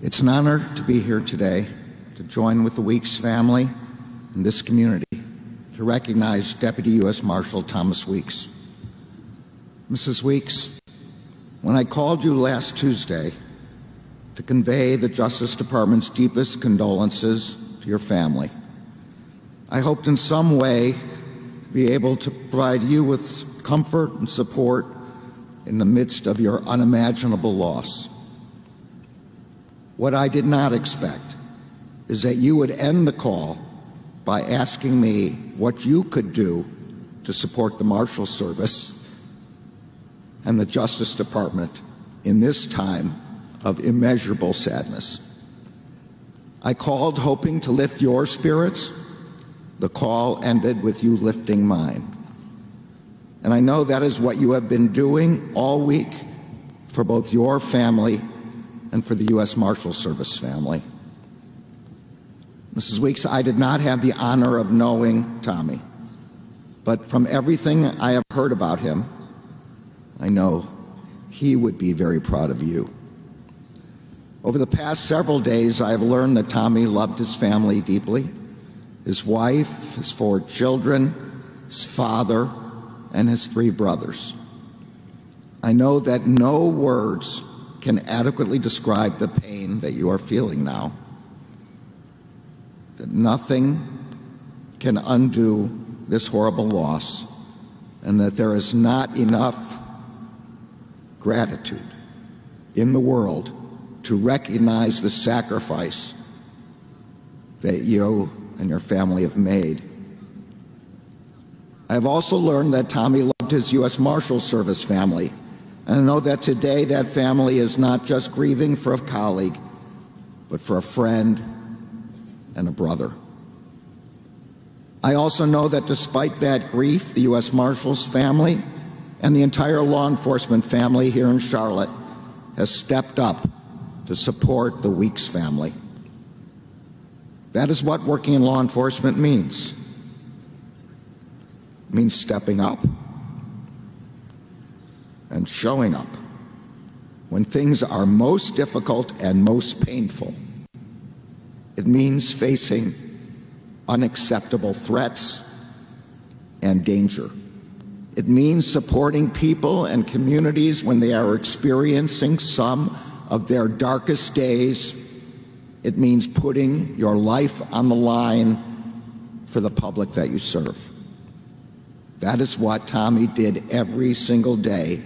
It's an honor to be here today to join with the Weeks family and this community to recognize Deputy U.S. Marshal Thomas Weeks. Mrs. Weeks, when I called you last Tuesday to convey the Justice Department's deepest condolences to your family, I hoped in some way to be able to provide you with comfort and support in the midst of your unimaginable loss. What I did not expect is that you would end the call by asking me what you could do to support the Marshals Service and the Justice Department in this time of immeasurable sadness. I called hoping to lift your spirits. The call ended with you lifting mine. And I know that is what you have been doing all week for both your family and for the U.S. Marshals Service family. Mrs. Weeks, I did not have the honor of knowing Tommy, but from everything I have heard about him, I know he would be very proud of you. Over the past several days, I have learned that Tommy loved his family deeply, his wife, his 4 children, his father, and his 3 brothers. I know that no words can adequately describe the pain that you are feeling now, that nothing can undo this horrible loss, and that there is not enough gratitude in the world to recognize the sacrifice that you and your family have made. I have also learned that Tommy loved his U.S. Marshals Service family, and I know that today that family is not just grieving for a colleague, but for a friend and a brother. I also know that despite that grief, the U.S. Marshals family and the entire law enforcement family here in Charlotte has stepped up to support the Weeks family. That is what working in law enforcement means. It means stepping up and showing up when things are most difficult and most painful. It means facing unacceptable threats and danger. It means supporting people and communities when they are experiencing some of their darkest days. It means putting your life on the line for the public that you serve. That is what Tommy did every single day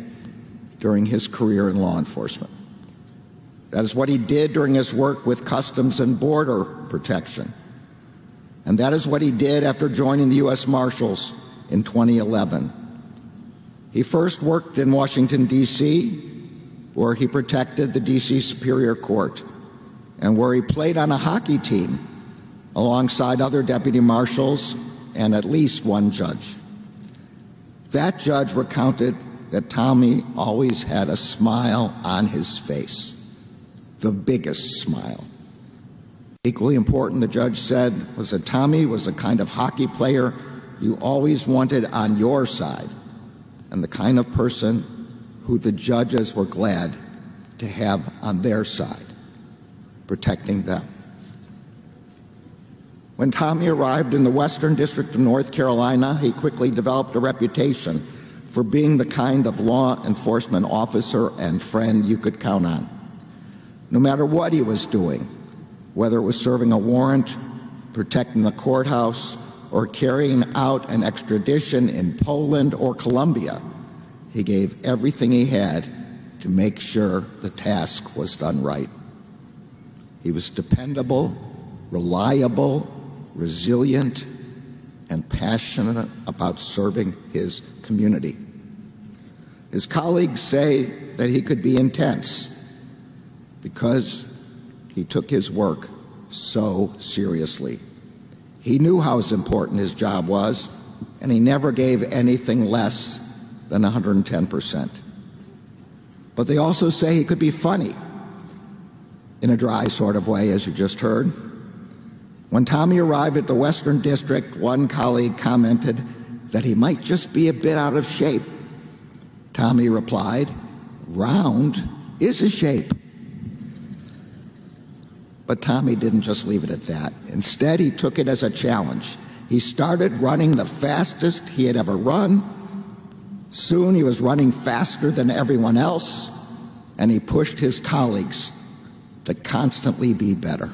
during his career in law enforcement. That is what he did during his work with Customs and Border Protection. And that is what he did after joining the U.S. Marshals in 2011. He first worked in Washington, D.C., where he protected the D.C. Superior Court, and where he played on a hockey team alongside other deputy marshals and at least one judge. That judge recounted that Tommy always had a smile on his face, the biggest smile. Equally important, the judge said, was that Tommy was the kind of hockey player you always wanted on your side, and the kind of person who the judges were glad to have on their side, protecting them. When Tommy arrived in the Western District of North Carolina, he quickly developed a reputation for being the kind of law enforcement officer and friend you could count on. No matter what he was doing, whether it was serving a warrant, protecting the courthouse, or carrying out an extradition in Poland or Colombia, he gave everything he had to make sure the task was done right. He was dependable, reliable, resilient, and passionate about serving his community. His colleagues say that he could be intense because he took his work so seriously. He knew how important his job was, and he never gave anything less than 110%. But they also say he could be funny, in a dry sort of way, as you just heard. When Tommy arrived at the Western District, one colleague commented that he might just be a bit out of shape. Tommy replied, "Round is a shape." But Tommy didn't just leave it at that. Instead, he took it as a challenge. He started running the fastest he had ever run. Soon he was running faster than everyone else, and he pushed his colleagues to constantly be better.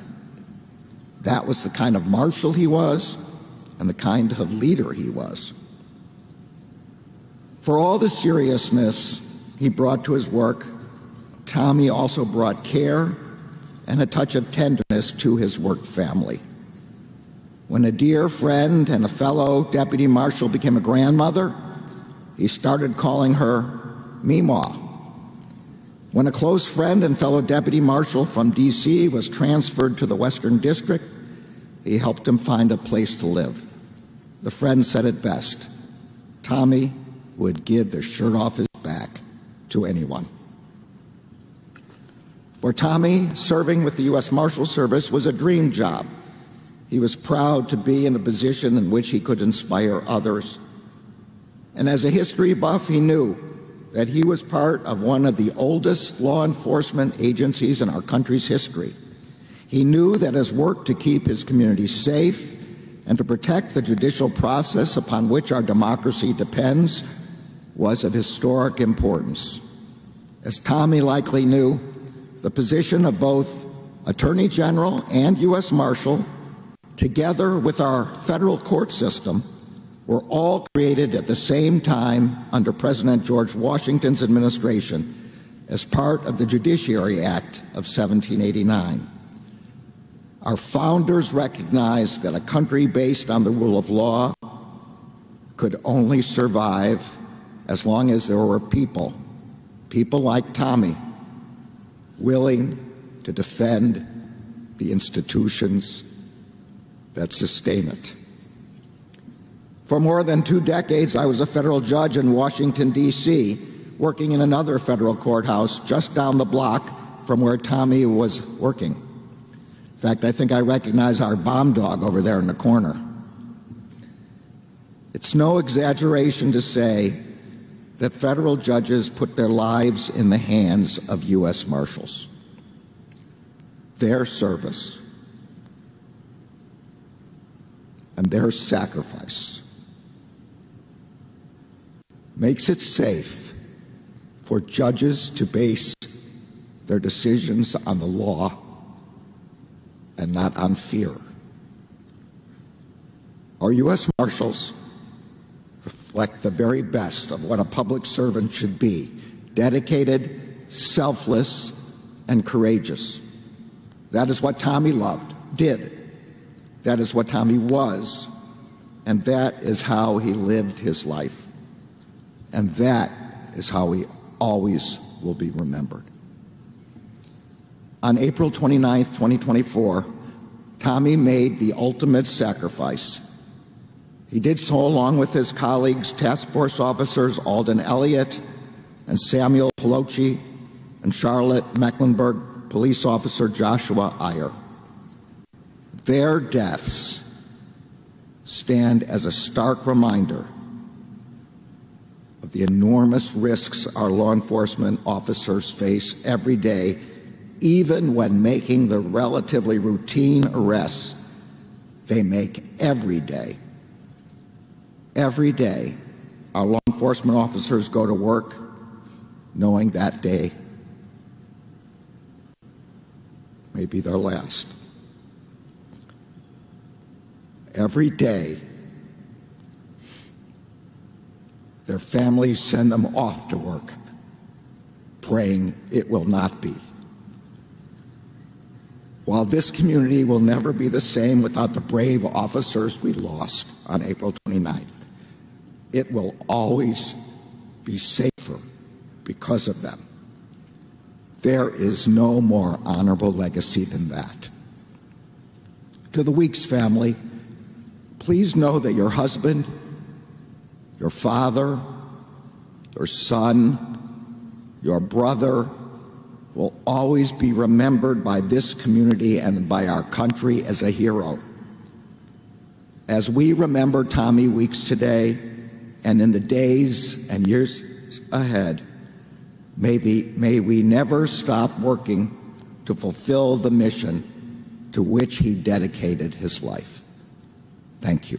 That was the kind of marshal he was and the kind of leader he was. For all the seriousness he brought to his work, Tommy also brought care and a touch of tenderness to his work family. When a dear friend and a fellow deputy marshal became a grandmother, he started calling her Meemaw. When a close friend and fellow deputy marshal from D.C. was transferred to the Western District, he helped him find a place to live. The friend said it best: Tommy would give the shirt off his back to anyone. For Tommy, serving with the U.S. Marshals Service was a dream job. He was proud to be in a position in which he could inspire others. And as a history buff, he knew that he was part of one of the oldest law enforcement agencies in our country's history. He knew that his work to keep his community safe and to protect the judicial process upon which our democracy depends was of historic importance. As Tommy likely knew, the position of both Attorney General and U.S. Marshal, together with our federal court system, were all created at the same time under President George Washington's administration as part of the Judiciary Act of 1789. Our founders recognized that a country based on the rule of law could only survive as long as there were people like Tommy, willing to defend the institutions that sustain it. For more than 2 decades, I was a federal judge in Washington, D.C., working in another federal courthouse just down the block from where Tommy was working. In fact, I think I recognize our bomb dog over there in the corner. It's no exaggeration to say that federal judges put their lives in the hands of U.S. Marshals. Their service and their sacrifice makes it safe for judges to base their decisions on the law and not on fear. Our U.S. Marshals reflect the very best of what a public servant should be: dedicated, selfless, and courageous. That is what Tommy did. That is what Tommy was. And that is how he lived his life. And that is how he always will be remembered. On April 29, 2024, Tommy made the ultimate sacrifice. He did so along with his colleagues, task force officers Alden Elliott and Samuel Pelosi, and Charlotte-Mecklenburg Police officer Joshua Iyer. Their deaths stand as a stark reminder of the enormous risks our law enforcement officers face every day, even when making the relatively routine arrests they make every day. Every day, our law enforcement officers go to work knowing that day may be their last. Every day, their families send them off to work, praying it will not be. While this community will never be the same without the brave officers we lost on April 29th, it will always be safer because of them. There is no more honorable legacy than that. To the Weeks family, please know that your husband, your father, your son, your brother will always be remembered by this community and by our country as a hero. As we remember Tommy Weeks today and in the days and years ahead, may we never stop working to fulfill the mission to which he dedicated his life. Thank you.